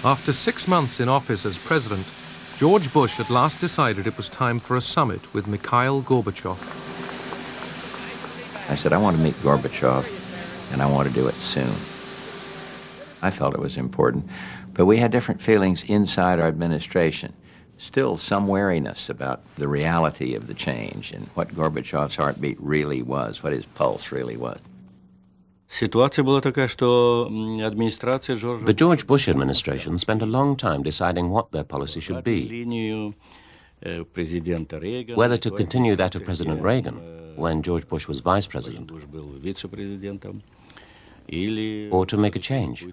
After 6 months in office as president, George Bush at last decided it was time for a summit with Mikhail Gorbachev. I said, I want to meet Gorbachev, and I want to do it soon. I felt it was important, but we had different feelings inside our administration. Still some wariness about the reality of the change and what Gorbachev's heartbeat really was, what his pulse really was. The George Bush administration spent a long time deciding what their policy should be, whether to continue that of President Reagan when George Bush was vice president, or to make a change.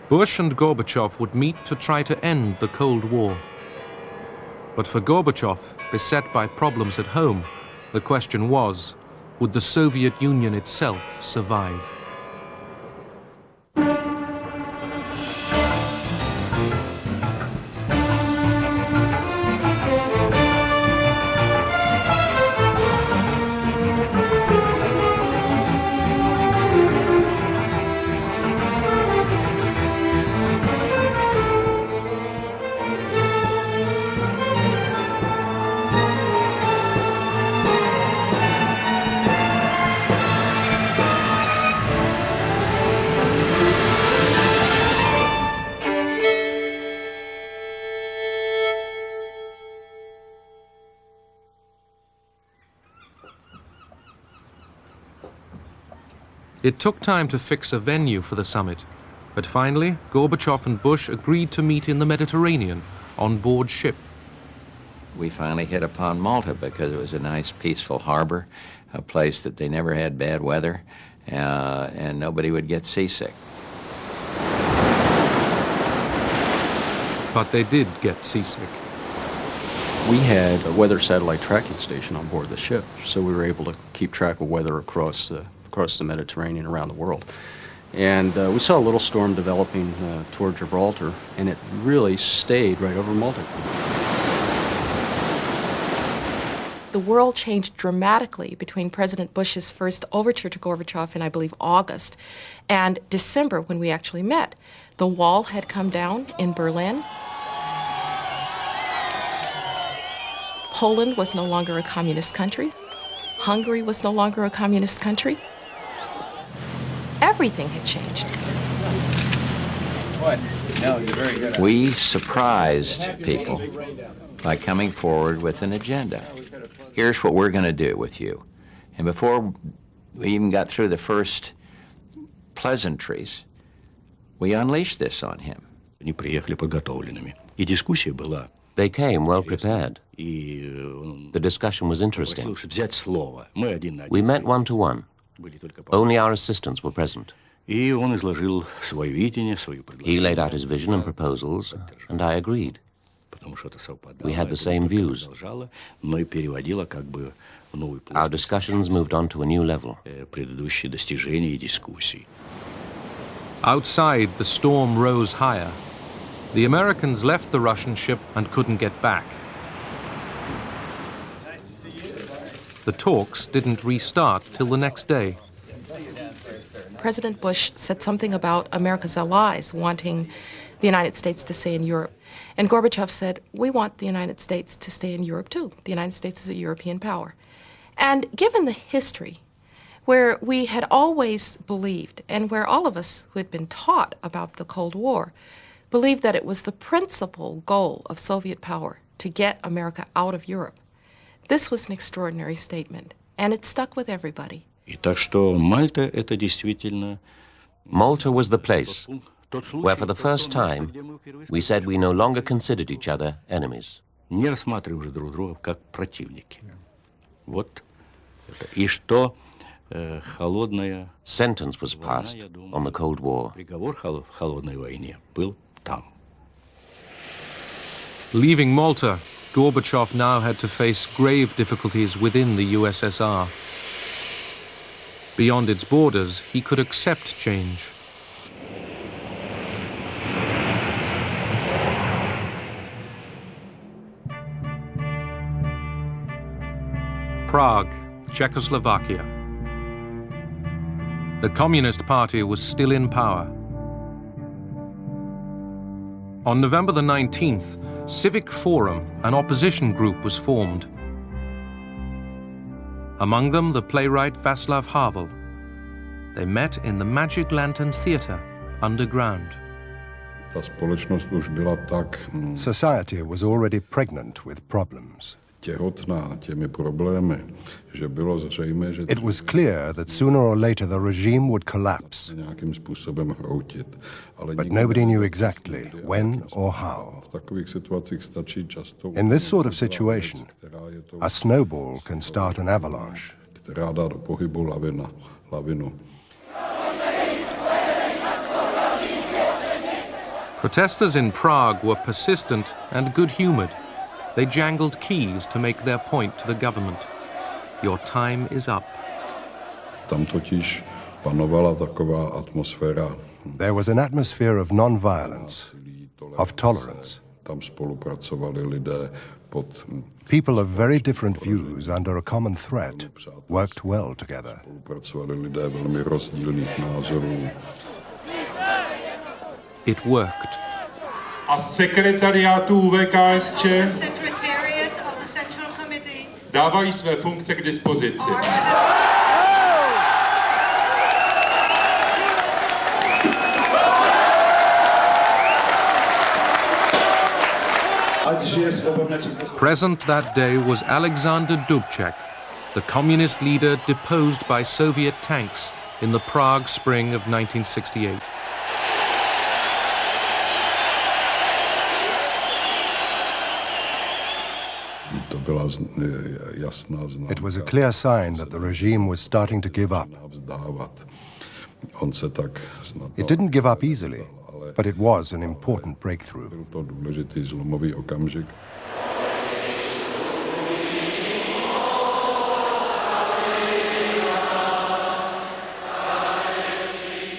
Bush and Gorbachev would meet to try to end the Cold War. But for Gorbachev, beset by problems at home, the question was, would the Soviet Union itself survive? It took time to fix a venue for the summit, but finally, Gorbachev and Bush agreed to meet in the Mediterranean on board ship. We finally hit upon Malta because it was a nice, peaceful harbor, a place that they never had bad weather, and nobody would get seasick. But they did get seasick. We had a weather satellite tracking station on board the ship, so we were able to keep track of weather across the Mediterranean around the world. And we saw a little storm developing toward Gibraltar, and it really stayed right over Malta. The world changed dramatically between President Bush's first overture to Gorbachev in, I believe, August, and December when we actually met. The wall had come down in Berlin. Poland was no longer a communist country. Hungary was no longer a communist country. Everything had changed. We surprised people by coming forward with an agenda. Here's what we're going to do with you. And before we even got through the first pleasantries, we unleashed this on him. They came well prepared. The discussion was interesting. We met one-to-one. Only our assistants were present. He laid out his vision and proposals, and I agreed. We had the same views. Our discussions moved on to a new level. Outside, the storm rose higher. The Americans left the Russian ship and couldn't get back. The talks didn't restart till the next day. President Bush said something about America's allies wanting the United States to stay in Europe. And Gorbachev said, we want the United States to stay in Europe too. The United States is a European power. And given the history, where we had always believed, and where all of us who had been taught about the Cold War, believed that it was the principal goal of Soviet power to get America out of Europe, this was an extraordinary statement, and it stuck with everybody. Malta was the place where, for the first time, we said we no longer considered each other enemies. Sentence was passed on the Cold War. Leaving Malta, Gorbachev now had to face grave difficulties within the USSR. Beyond its borders, he could accept change. Prague, Czechoslovakia. The Communist Party was still in power. On November the 19th, Civic Forum, an opposition group, was formed. Among them, the playwright Václav Havel. They met in the Magic Lantern Theatre, underground. Society was already pregnant with problems. It was clear that sooner or later the regime would collapse, but nobody knew exactly when or how. In this sort of situation, a snowball can start an avalanche. Protesters in Prague were persistent and good-humored. They jangled keys to make their point to the government. Your time is up. There was an atmosphere of non-violence, of tolerance. People of very different views under a common threat worked well together. It worked. A sekretariátu UVKSČ dávají své funkce k dispozici. Present that day was Alexander Dubček, the communist leader deposed by Soviet tanks in the Prague spring of 1968. It was a clear sign that the regime was starting to give up. It didn't give up easily, but it was an important breakthrough.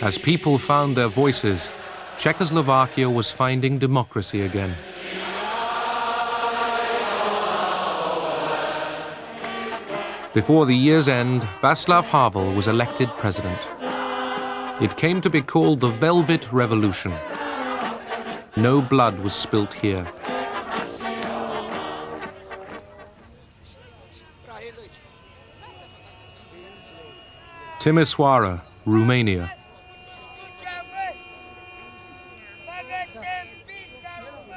As people found their voices, Czechoslovakia was finding democracy again. Before the year's end, Václav Havel was elected president. It came to be called the Velvet Revolution. No blood was spilt here. Timișoara, Romania.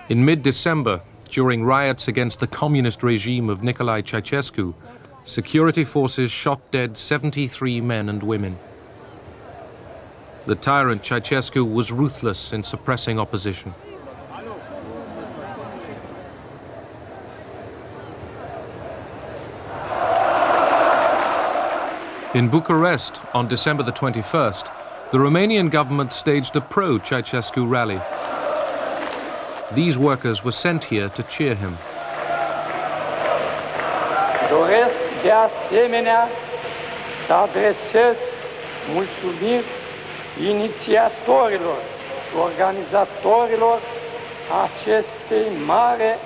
In mid-December, during riots against the communist regime of Nicolae Ceausescu, security forces shot dead 73 men and women. The tyrant Ceausescu was ruthless in suppressing opposition. In Bucharest, on December the 21st, the Romanian government staged a pro-Ceausescu rally. These workers were sent here to cheer him. Doresc de asemenea să adresez mulțumiri inițiatorilor și organizatorilor acestei mari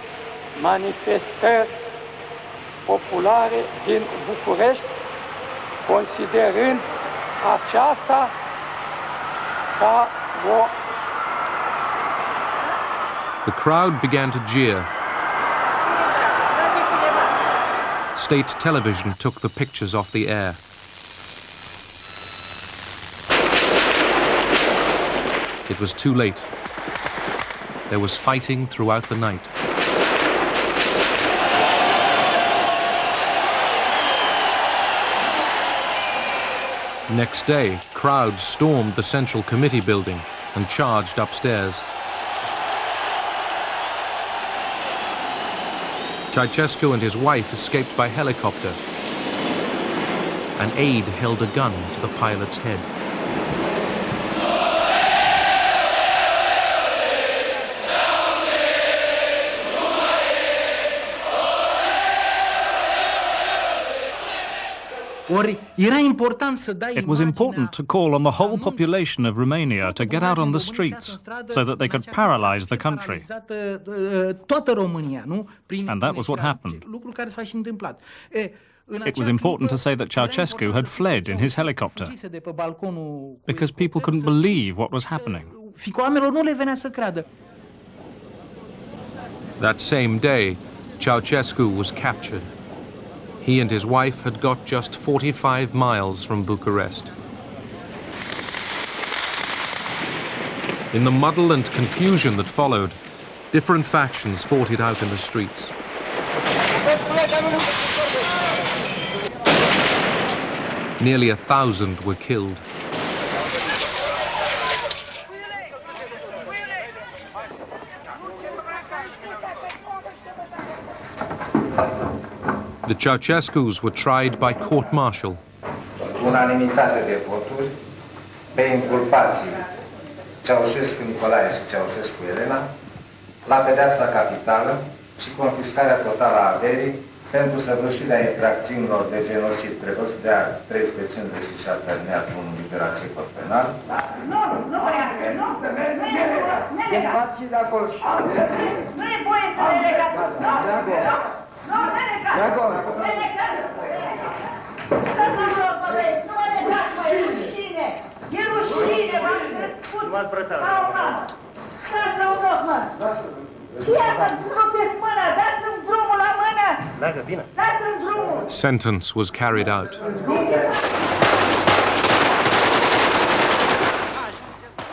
manifestări populare din București, considerând aceasta ca o... The crowd began to jeer. State television took the pictures off the air. It was too late. There was fighting throughout the night. Next day, crowds stormed the Central Committee building and charged upstairs. Ceausescu and his wife escaped by helicopter. An aide held a gun to the pilot's head. It was important to call on the whole population of Romania to get out on the streets so that they could paralyze the country. And that was what happened. It was important to say that Ceausescu had fled in his helicopter because people couldn't believe what was happening. That same day, Ceausescu was captured. He and his wife had got just 45 miles from Bucharest. In the muddle and confusion that followed, different factions fought it out in the streets. Nearly 1,000 were killed. The Ceausescus were tried by court-martial. Unanimitate de voturi pe inculpații Ceaușescu Nicolae și Ceaușescu Elena la pedeapsa capitală și confiscarea totală a averii pentru săvârșirea infracțiunilor de genocid prevăzut de art 357 alineatul 1 litera C cod penal. Nu e voie să le legați. Nu, ne legați. Stați la loc, băieți, nu mă legați, mă, e rușine. E rușine, m-am crescut ca o mamă. Stați la loc, mă. Ce e asta? Rupeți mâna, dați-mi drumul la mână. Dați-mi drumul. Sentence was carried out.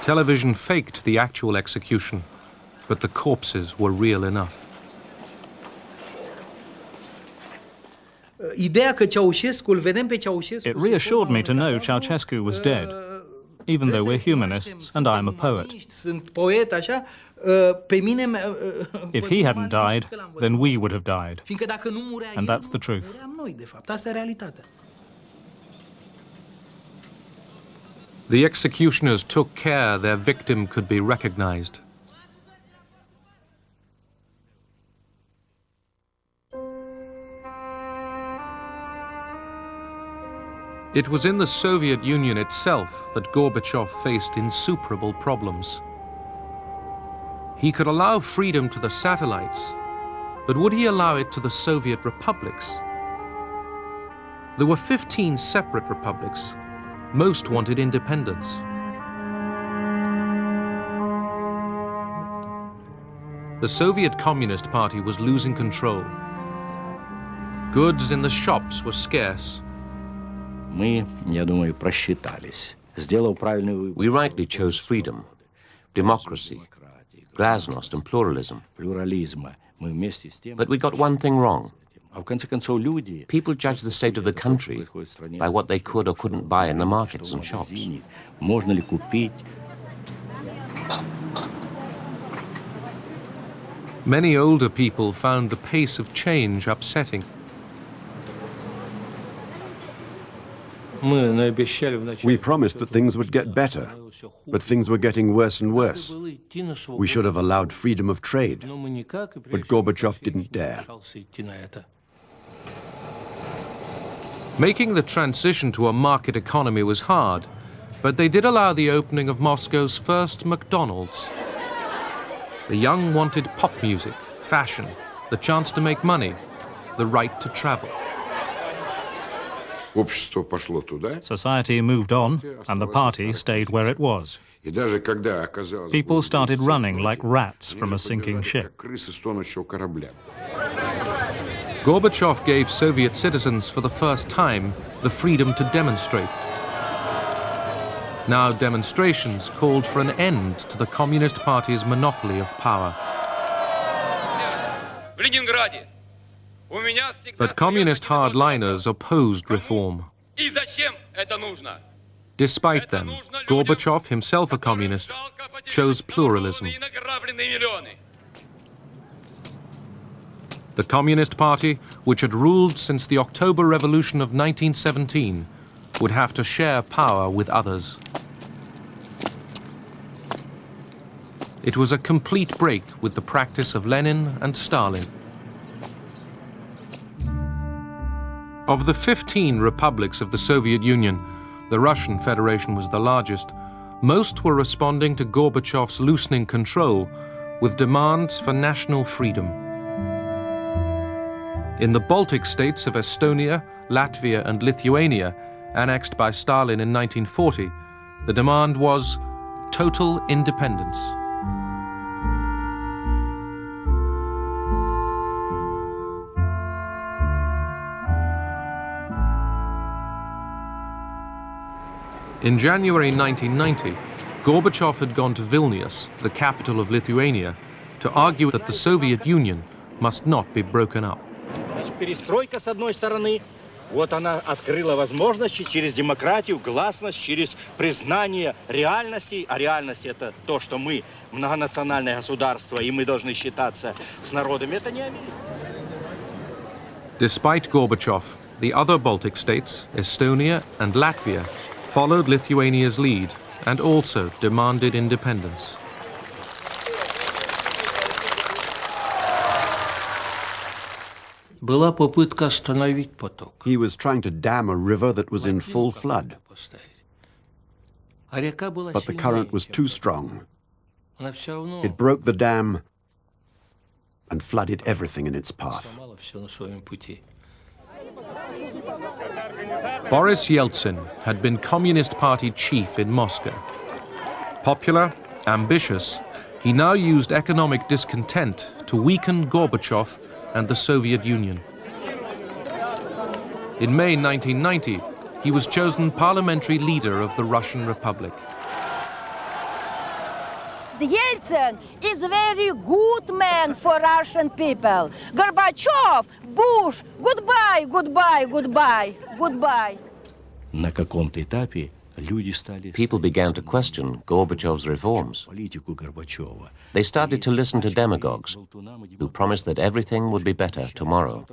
Television faked the actual execution, but the corpses were real enough. It reassured me to know Ceausescu was dead, even though we're humanists and I'm a poet. If he hadn't died, then we would have died. And that's the truth. The executioners took care their victim could be recognized. It was in the Soviet Union itself that Gorbachev faced insuperable problems. He could allow freedom to the satellites, but would he allow it to the Soviet republics? There were 15 separate republics. Most wanted independence. The Soviet Communist Party was losing control. Goods in the shops were scarce. We rightly chose freedom, democracy, glasnost and pluralism. But we got one thing wrong. People judged the state of the country by what they could or couldn't buy in the markets and shops. Many older people found the pace of change upsetting. We promised that things would get better, but things were getting worse and worse. We should have allowed freedom of trade, but Gorbachev didn't dare. Making the transition to a market economy was hard, but they did allow the opening of Moscow's first McDonald's. The young wanted pop music, fashion, the chance to make money, the right to travel. Society moved on, and the party stayed where it was. People started running like rats from a sinking ship. Gorbachev gave Soviet citizens for the first time the freedom to demonstrate. Now demonstrations called for an end to the Communist Party's monopoly of power. But communist hardliners opposed reform. Despite them, Gorbachev, himself a communist, chose pluralism. The Communist Party, which had ruled since the October Revolution of 1917, would have to share power with others. It was a complete break with the practice of Lenin and Stalin. Of the 15 republics of the Soviet Union, the Russian Federation was the largest. Most were responding to Gorbachev's loosening control with demands for national freedom. In the Baltic states of Estonia, Latvia, and Lithuania, annexed by Stalin in 1940, the demand was total independence. In January 1990, Gorbachev had gone to Vilnius, the capital of Lithuania, to argue that the Soviet Union must not be broken up. Перестройка, с одной стороны, вот она открыла возможности через демократию, гласность, через признание реальностей. А реальность — это то, что мы многонациональное государство, и мы должны считаться с народами. Это не Америка. Despite Gorbachev, the other Baltic states, Estonia and Latvia, followed Lithuania's lead and also demanded independence. He was trying to dam a river that was in full flood. But the current was too strong. It broke the dam and flooded everything in its path. Boris Yeltsin had been Communist Party chief in Moscow. Popular, ambitious, he now used economic discontent to weaken Gorbachev and the Soviet Union. In May 1990, he was chosen parliamentary leader of the Russian Republic. Yeltsin is a very good man for Russian people. Gorbachev, Bush, goodbye, goodbye, goodbye, goodbye. People began to question Gorbachev's reforms. They started to listen to demagogues who promised that everything would be better tomorrow.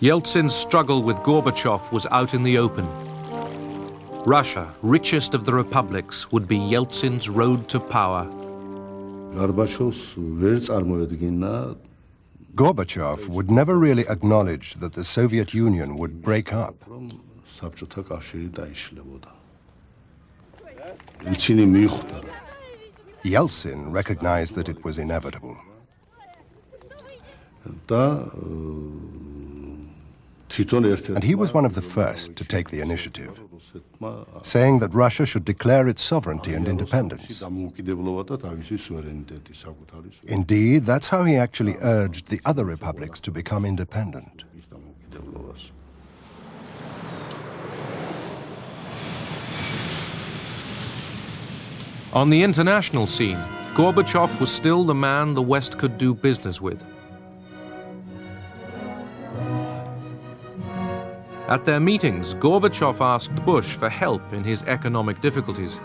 Yeltsin's struggle with Gorbachev was out in the open. Russia, richest of the republics, would be Yeltsin's road to power. Gorbachev would never really acknowledge that the Soviet Union would break up. Yeltsin recognized that it was inevitable. And he was one of the first to take the initiative, saying that Russia should declare its sovereignty and independence. Indeed, that's how he actually urged the other republics to become independent. On the international scene, Gorbachev was still the man the West could do business with. At their meetings, Gorbachev asked Bush for help in his economic difficulties.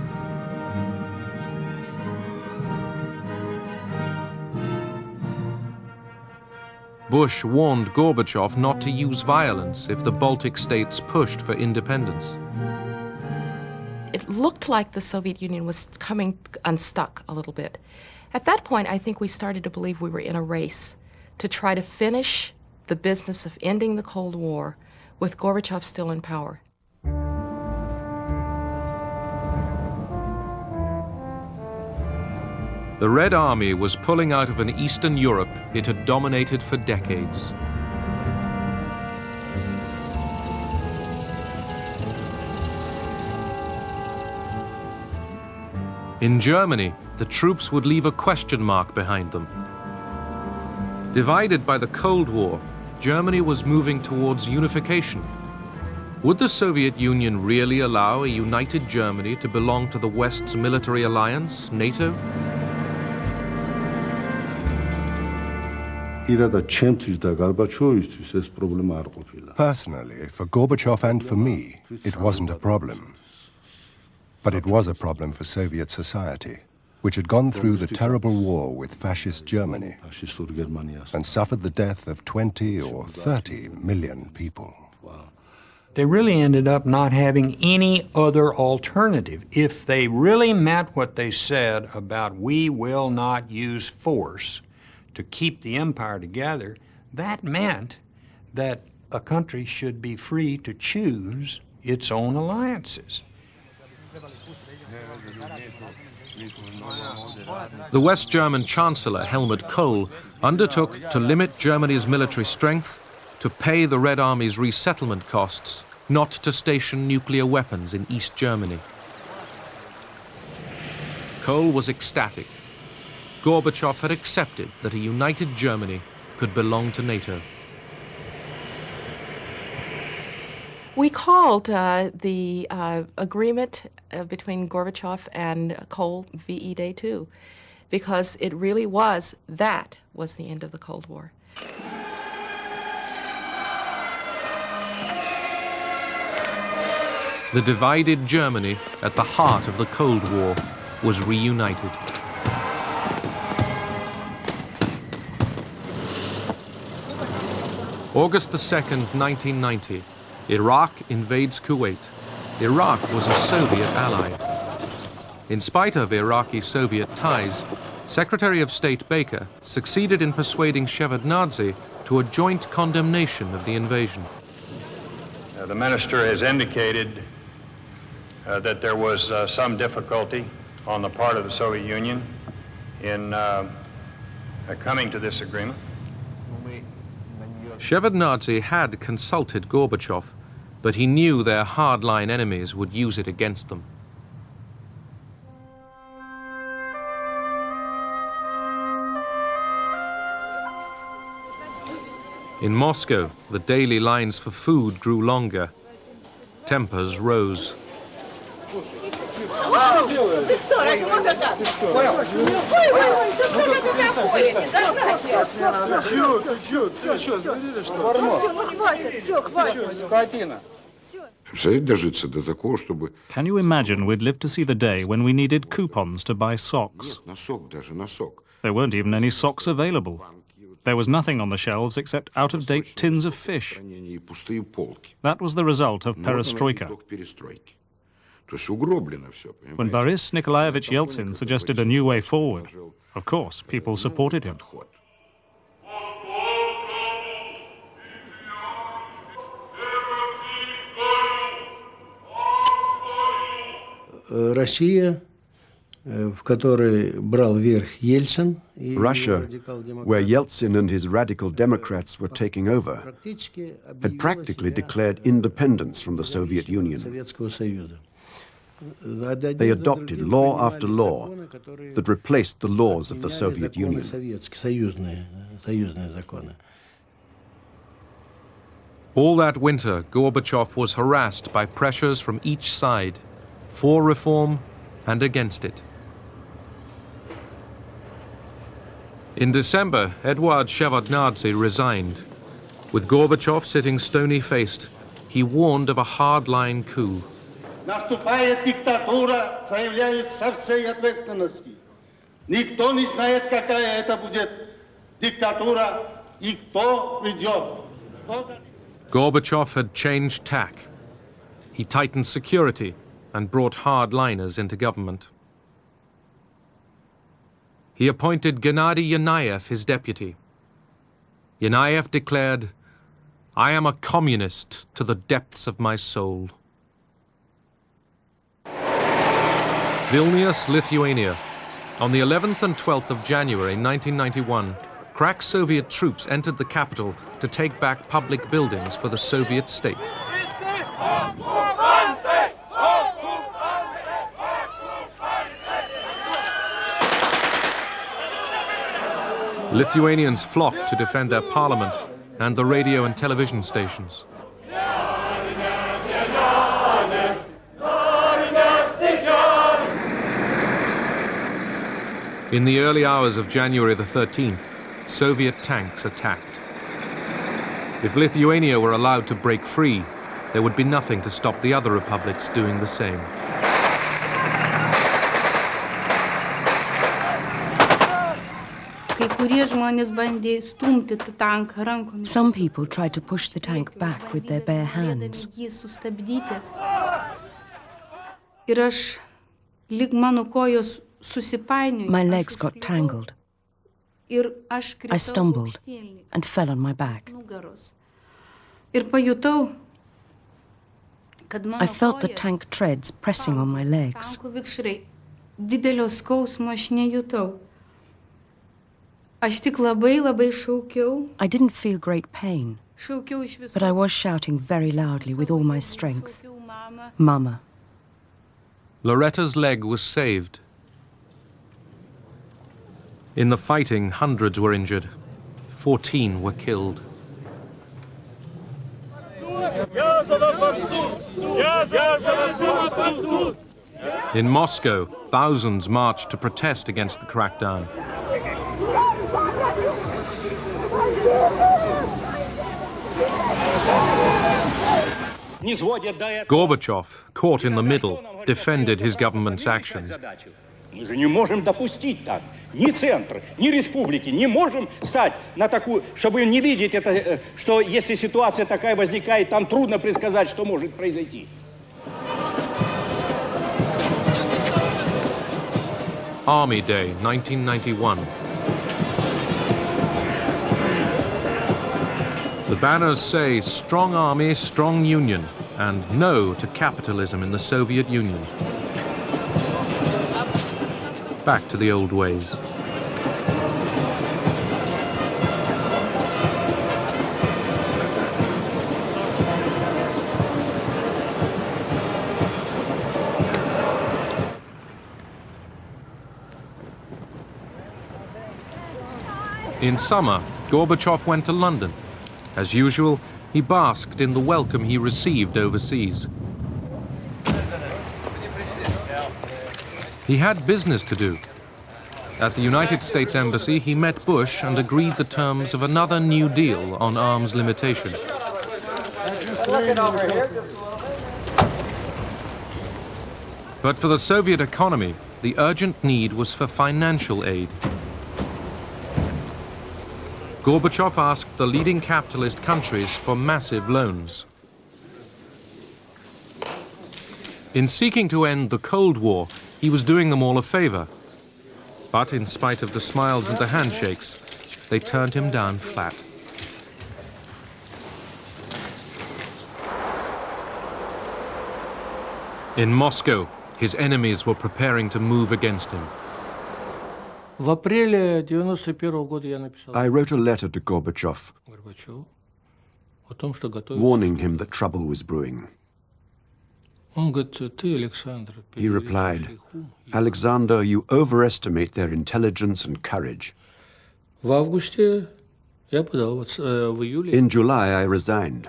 Bush warned Gorbachev not to use violence if the Baltic states pushed for independence. It looked like the Soviet Union was coming unstuck a little bit. At that point, I think we started to believe we were in a race to try to finish the business of ending the Cold War with Gorbachev still in power. The Red Army was pulling out of an Eastern Europe it had dominated for decades. In Germany, the troops would leave a question mark behind them. Divided by the Cold War, Germany was moving towards unification. Would the Soviet Union really allow a united Germany to belong to the West's military alliance, NATO? Personally, for Gorbachev and for me, it wasn't a problem. But it was a problem for Soviet society, which had gone through the terrible war with fascist Germany and suffered the death of 20 or 30 million people. They really ended up not having any other alternative. If they really meant what they said about we will not use force to keep the empire together, that meant that a country should be free to choose its own alliances. The West German Chancellor Helmut Kohl undertook to limit Germany's military strength, to pay the Red Army's resettlement costs, not to station nuclear weapons in East Germany. Kohl was ecstatic. Gorbachev had accepted that a united Germany could belong to NATO. We called the agreement between Gorbachev and Kohl VE Day 2 because it really was the end of the Cold War. The divided Germany at the heart of the Cold War was reunited. August 2nd, 1990, Iraq invades Kuwait. Iraq was a Soviet ally. In spite of Iraqi-Soviet ties, Secretary of State Baker succeeded in persuading Shevardnadze to a joint condemnation of the invasion. The minister has indicated that there was some difficulty on the part of the Soviet Union in coming to this agreement. Shevardnadze had consulted Gorbachev, but he knew their hardline enemies would use it against them. In Moscow, the daily lines for food grew longer. Tempers rose. Can you imagine we'd live to see the day when we needed coupons to buy socks? There weren't even any socks available. There was nothing on the shelves except out-of-date tins of fish. That was the result of perestroika. When Boris Nikolaevich Yeltsin suggested a new way forward, of course, people supported him. Russia, where Yeltsin and his radical Democrats were taking over, had practically declared independence from the Soviet Union. They adopted law after law that replaced the laws of the Soviet Union. All that winter, Gorbachev was harassed by pressures from each side, for reform and against it. In December, Eduard Shevardnadze resigned. With Gorbachev sitting stony-faced, he warned of a hardline coup. Наступает диктатура, заявляюсь со всей ответственностью. Никто не знает, какая это будет диктатура и кто придет. Gorbachev had changed tack. He tightened security and brought hardliners into government. He appointed Gennady Yanayev his deputy. Yanayev declared, "I am a communist to the depths of my soul." Vilnius, Lithuania. On the 11th and 12th of January 1991, crack Soviet troops entered the capital to take back public buildings for the Soviet state. Lithuanians flocked to defend their parliament and the radio and television stations. In the early hours of January the 13th, Soviet tanks attacked. If Lithuania were allowed to break free, there would be nothing to stop the other republics doing the same. Some people tried to push the tank back with their bare hands. My legs got tangled. I stumbled and fell on my back. I felt the tank treads pressing on my legs. didelio skausmo aš nejutau. Aš tik labai šaukiau. I didn't feel great pain, but I was shouting very loudly with all my strength. Mama. Loretta's leg was saved. In the fighting, hundreds were injured. 14 were killed. In Moscow, thousands marched to protest against the crackdown. Gorbachev, caught in the middle, defended his government's actions. Мы же не можем допустить так. Ни центр, ни республики не можем стать на такую, чтобы не видеть это, что если ситуация такая возникает, там трудно предсказать, что может произойти. Army Day, 1991. The banners say, "Strong Army, Strong Union," and "No to capitalism in the Soviet Union." Back to the old ways. In summer, Gorbachev went to London. As usual, he basked in the welcome he received overseas. He had business to do. At the United States Embassy, he met Bush and agreed the terms of another New Deal on arms limitation. But for the Soviet economy, the urgent need was for financial aid. Gorbachev asked the leading capitalist countries for massive loans. In seeking to end the Cold War, he was doing them all a favor. But in spite of the smiles and the handshakes, they turned him down flat. In Moscow, his enemies were preparing to move against him. I wrote a letter to Gorbachev, warning him that trouble was brewing. He replied, "Alexander, you overestimate their intelligence and courage." In July, I resigned.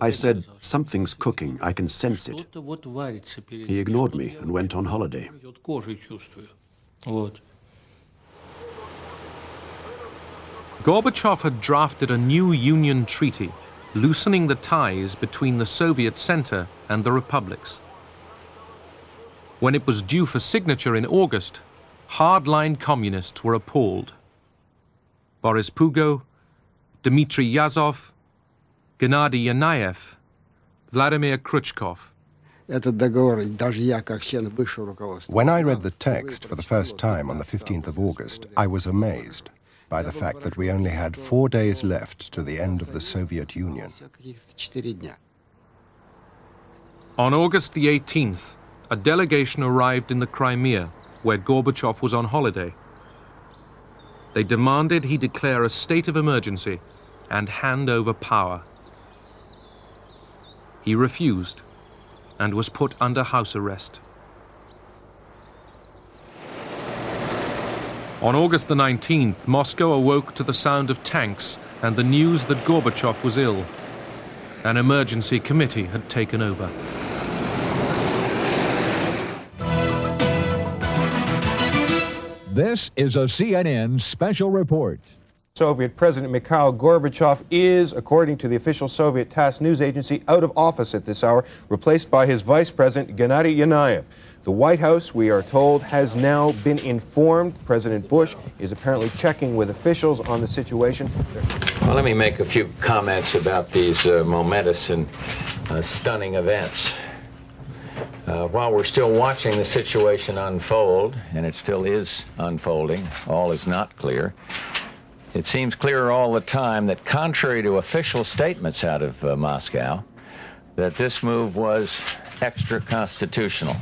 I said, "Something's cooking, I can sense it." He ignored me and went on holiday. Gorbachev had drafted a new Union treaty, loosening the ties between the Soviet center and the republics. When it was due for signature in August, hardline communists were appalled. Boris Pugo, Dmitry Yazov, Gennady Yanayev, Vladimir Khrushchev. When I read the text for the first time on the 15th of August, I was amazed by the fact that we only had 4 days left to the end of the Soviet Union. On August the 18th, a delegation arrived in the Crimea, where Gorbachev was on holiday. They demanded he declare a state of emergency and hand over power. He refused and was put under house arrest. On August the 19th, Moscow awoke to the sound of tanks and the news that Gorbachev was ill. An emergency committee had taken over. This is a CNN special report. Soviet President Mikhail Gorbachev is, according to the official Soviet TASS news agency, out of office at this hour, replaced by his vice president, Gennady Yanayev. The White House, we are told, has now been informed. President Bush is apparently checking with officials on the situation. Well, let me make a few comments about these momentous and stunning events. While we're still watching the situation unfold, and it still is unfolding, all is not clear, it seems clearer all the time that contrary to official statements out of Moscow, that this move was extra-constitutional.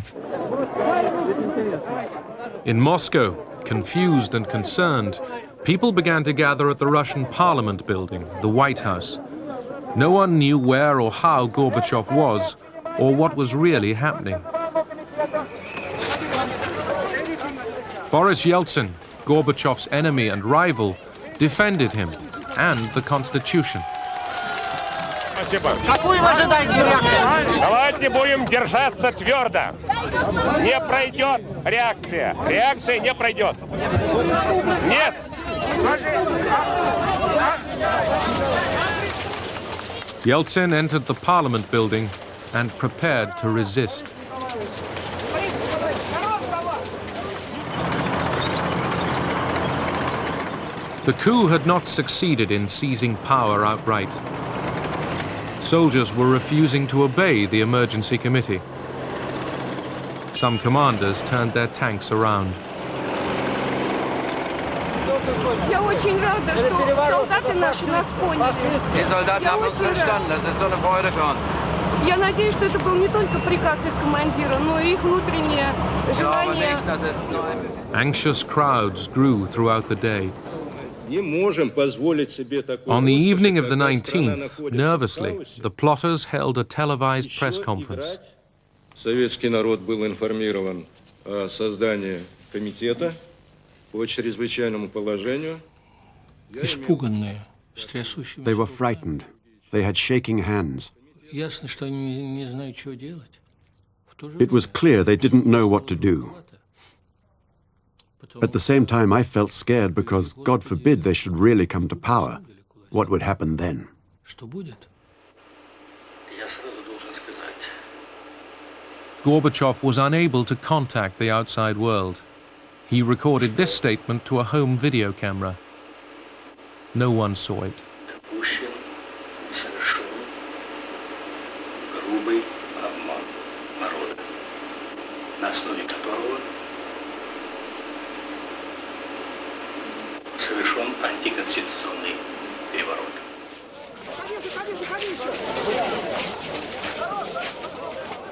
In Moscow, confused and concerned, people began to gather at the Russian Parliament building, the White House. No one knew where or how Gorbachev was, or what was really happening. Boris Yeltsin, Gorbachev's enemy and rival, defended him and the Constitution. Давайте будем держаться твердо. Не пройдет реакция. Реакция не пройдет. Нет. Yeltsin entered the Parliament building and prepared to resist. The coup had not succeeded in seizing power outright. Soldiers were refusing to obey the emergency committee. Some commanders turned their tanks around. Я очень рада, что солдаты наши нас поняли. Die Soldaten haben uns verstanden, das ist so eine Freude für uns. Я надеюсь, что это был не только приказ их командира, но и их внутреннее желание. Anxious crowds grew throughout the day. On the evening of the 19th, nervously, the plotters held a televised press conference. Советский народ был информирован о создании комитета по чрезвычайному положению. They were frightened. They had shaking hands. It was clear they didn't know what to do. At the same time, I felt scared because, God forbid, they should really come to power. What would happen then? Gorbachev was unable to contact the outside world. He recorded this statement to a home video camera. No one saw it.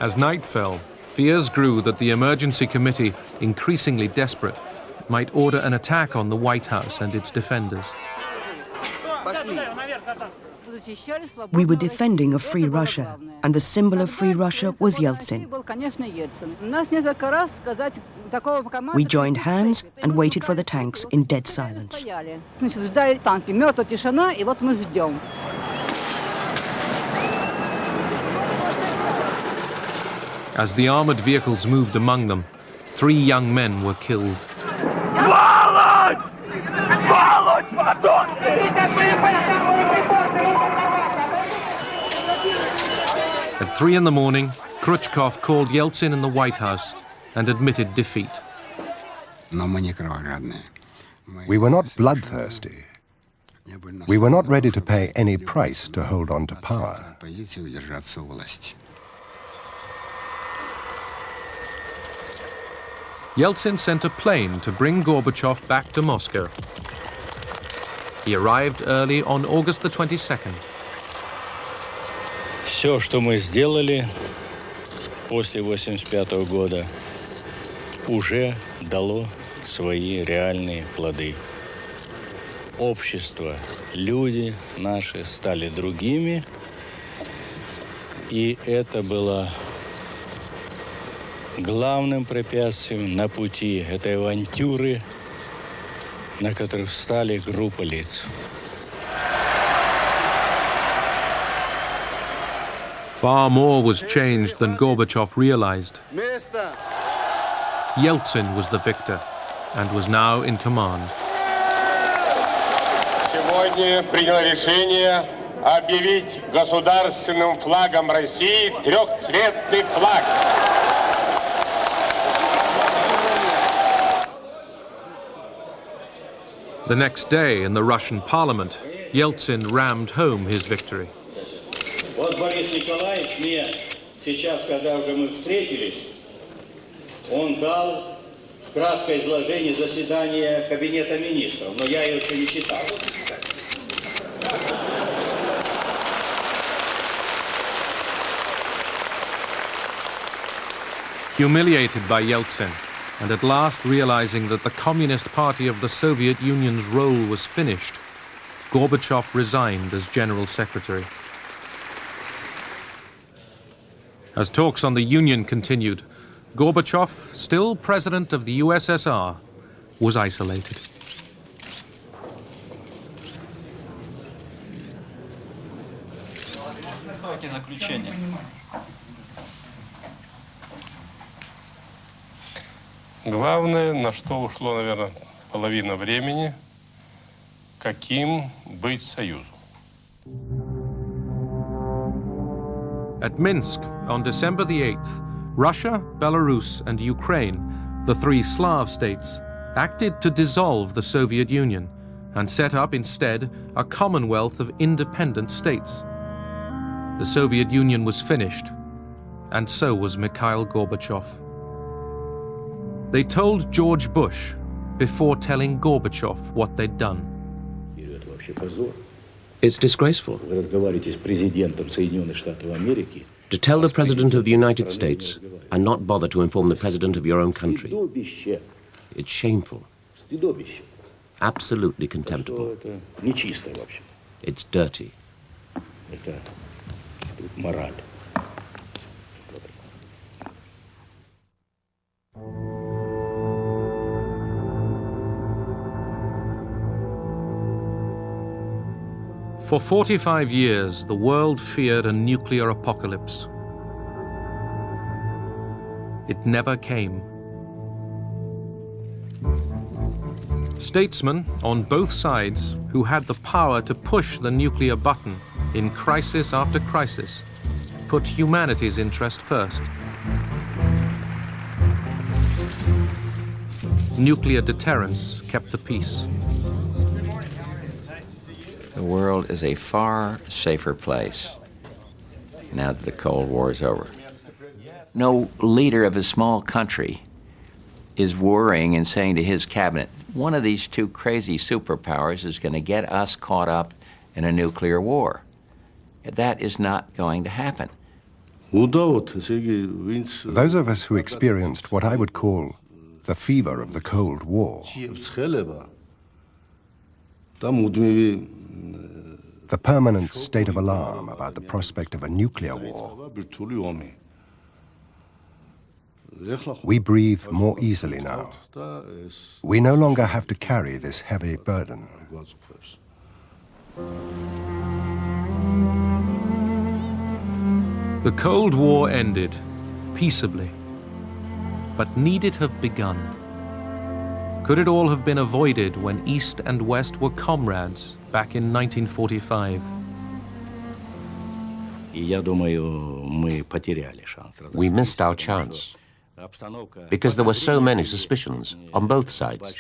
As night fell, fears grew that the emergency committee, increasingly desperate, might order an attack on the White House and its defenders. We were defending a free Russia, and the symbol of free Russia was Yeltsin. We joined hands and waited for the tanks in dead silence. As the armored vehicles moved among them, 3 young men were killed. At 3 in the morning, Khrushchev called Yeltsin in the White House and admitted defeat. We were not bloodthirsty. We were not ready to pay any price to hold on to power. Yeltsin sent a plane to bring Gorbachev back to Moscow. He arrived early on August the 22nd. Все, что мы сделали после 1985 года, уже дало свои реальные плоды. Общество, люди наши стали другими, и это было главным препятствием на пути этой авантюры, на которой встали группа лиц. Far more was changed than Gorbachev realized. Yeltsin was the victor and was now in command. Сегодня приняло решение объявить государственным флагом России трехцветный флаг. The next day in the Russian parliament, Yeltsin rammed home his victory. Вот Борис Николаевич мне сейчас, когда уже мы встретились, он дал краткое изложение заседания Кабинета министров, но я его еще не читал. Humiliated by Yeltsin, And at last realizing that the Communist Party of the Soviet Union's role was finished, Gorbachev resigned as General Secretary. As talks on the Union continued, Gorbachev, still president of the USSR, was isolated. Главное, на что ушло, наверное, половина времени, каким быть союзу. At Minsk, on December the 8th, Russia, Belarus, and Ukraine, the three Slav states, acted to dissolve the Soviet Union and set up instead a commonwealth of independent states. The Soviet Union was finished, and so was Mikhail Gorbachev. They told George Bush before telling Gorbachev what they'd done. It's disgraceful to tell the President of the United States and not bother to inform the President of your own country. It's shameful. Absolutely contemptible. It's dirty. For 45 years, the world feared a nuclear apocalypse. It never came. Statesmen on both sides who had the power to push the nuclear button in crisis after crisis put humanity's interest first. Nuclear deterrence kept the peace. The world is a far safer place now that the Cold War is over. No leader of a small country is worrying and saying to his cabinet, one of these two crazy superpowers is going to get us caught up in a nuclear war. That is not going to happen. Those of us who experienced what I would call the fever of the Cold War, the permanent state of alarm about the prospect of a nuclear war, we breathe more easily now. We no longer have to carry this heavy burden. The Cold War ended peaceably, but need it have begun? Could it all have been avoided when East and West were comrades back in 1945? We missed our chance because there were so many suspicions on both sides.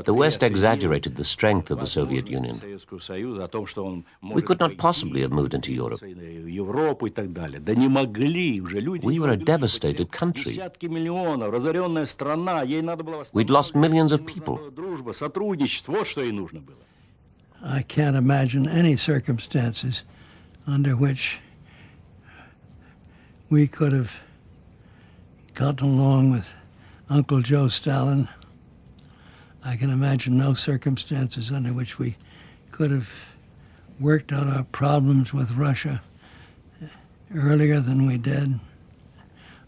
The West exaggerated the strength of the Soviet Union. We could not possibly have moved into Europe. We were a devastated country. We'd lost millions of people. I can't imagine any circumstances under which we could have gotten along with Uncle Joe Stalin. I can imagine no circumstances under which we could have worked out our problems with Russia earlier than we did,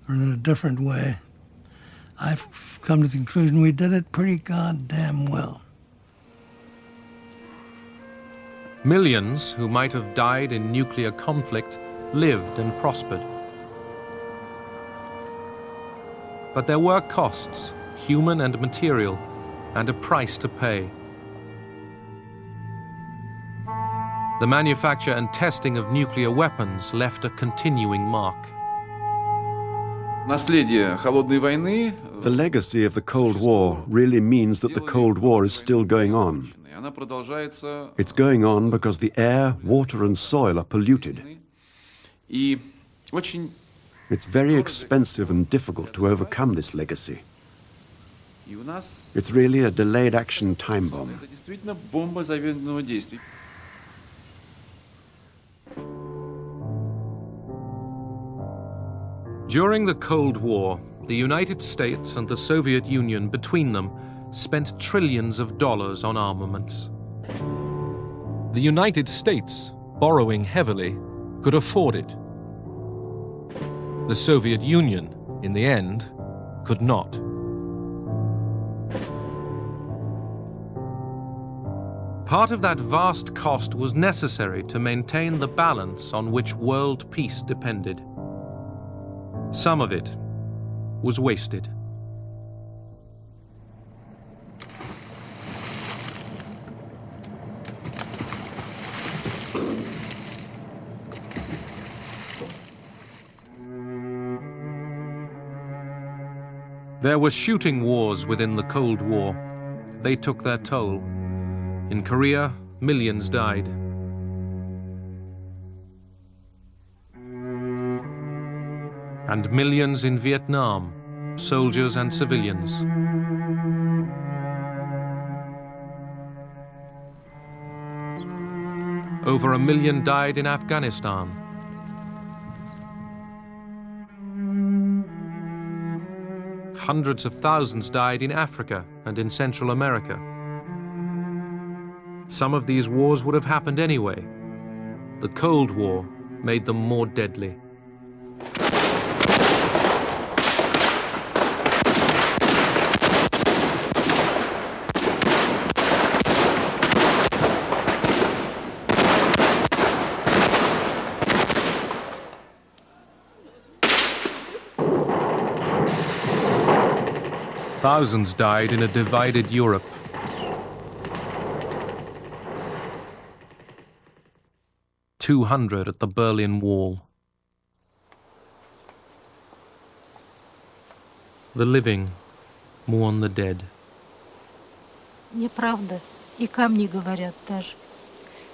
or in a different way. I've come to the conclusion we did it pretty goddamn well. Millions who might have died in nuclear conflict lived and prospered. But there were costs, human and material, and a price to pay. The manufacture and testing of nuclear weapons left a continuing mark. The legacy of the Cold War really means that the Cold War is still going on. It's going on because the air, water, and soil are polluted. It's very expensive and difficult to overcome this legacy. It's really a delayed action time bomb. During the Cold War, the United States and the Soviet Union between them spent trillions of dollars on armaments. The United States, borrowing heavily, could afford it. The Soviet Union, in the end, could not. Part of that vast cost was necessary to maintain the balance on which world peace depended. Some of it was wasted. There were shooting wars within the Cold War. They took their toll. In Korea, millions died. And millions in Vietnam, soldiers and civilians. Over 1 million died in Afghanistan. Hundreds of thousands died in Africa and in Central America. Some of these wars would have happened anyway. The Cold War made them more deadly. Thousands died in a divided Europe. $200 at the Berlin Wall. The living mourn the dead. Неправда. И камни говорят даже.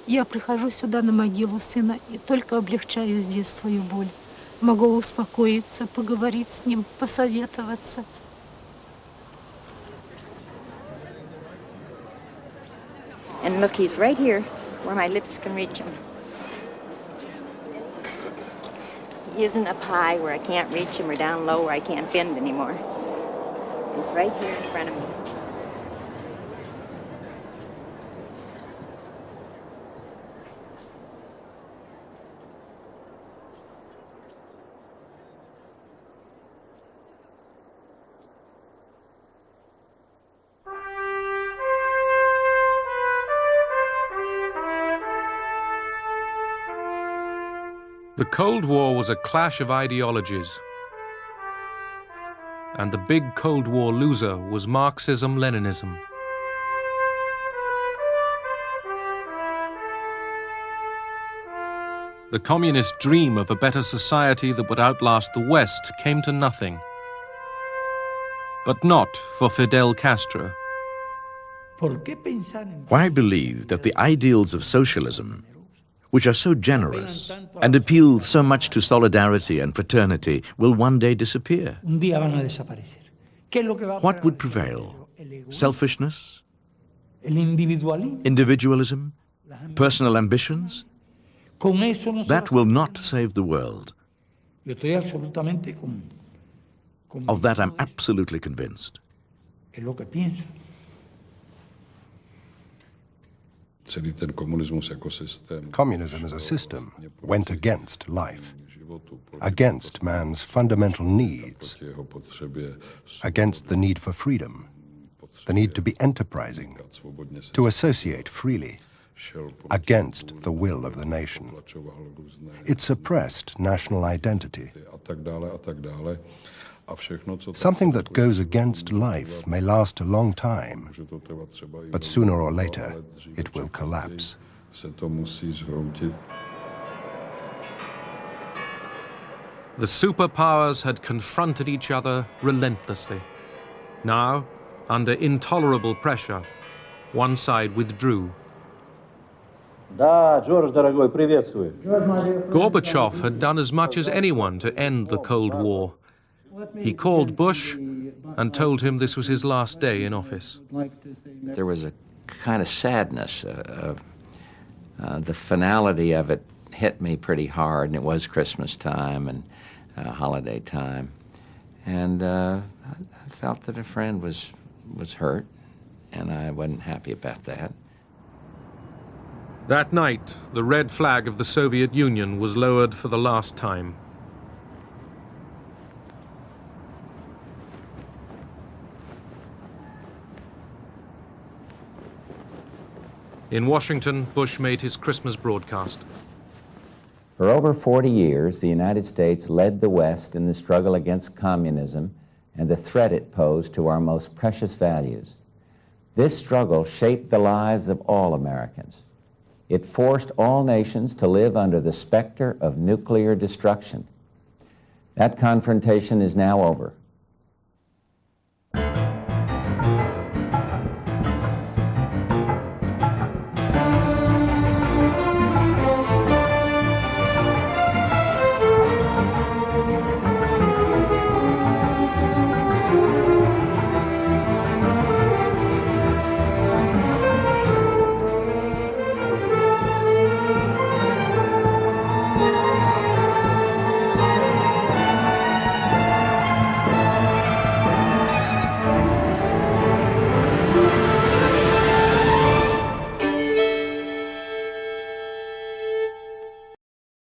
Я прихожу сюда на могилу сына и только облегчаю здесь свою боль. Могу успокоиться, поговорить с ним, посоветоваться. And look, he's right here, where my lips can reach him. He isn't up high where I can't reach him or down low where I can't bend anymore. He's right here in front of me. The Cold War was a clash of ideologies, and the big Cold War loser was Marxism-Leninism. The communist dream of a better society that would outlast the West came to nothing. But not for Fidel Castro. Why believe that the ideals of socialism, which are so generous and appeal so much to solidarity and fraternity, will one day disappear? What would prevail? Selfishness? Individualism? Personal ambitions? That will not save the world. Of that I'm absolutely convinced. Communism as a system went against life, against man's fundamental needs, against the need for freedom, the need to be enterprising, to associate freely, against the will of the nation. It suppressed national identity. Something that goes against life may last a long time, but sooner or later it will collapse. The superpowers had confronted each other relentlessly. Now, under intolerable pressure, one side withdrew. Gorbachev had done as much as anyone to end the Cold War. He called Bush and told him this was his last day in office. There was a kind of sadness. The finality of it hit me pretty hard, and it was Christmas time, and holiday time. And I felt that a friend was hurt, and I wasn't happy about that. That night, the red flag of the Soviet Union was lowered for the last time. In Washington, Bush made his Christmas broadcast. For over 40 years, the United States led the West in the struggle against communism and the threat it posed to our most precious values. This struggle shaped the lives of all Americans. It forced all nations to live under the specter of nuclear destruction. That confrontation is now over.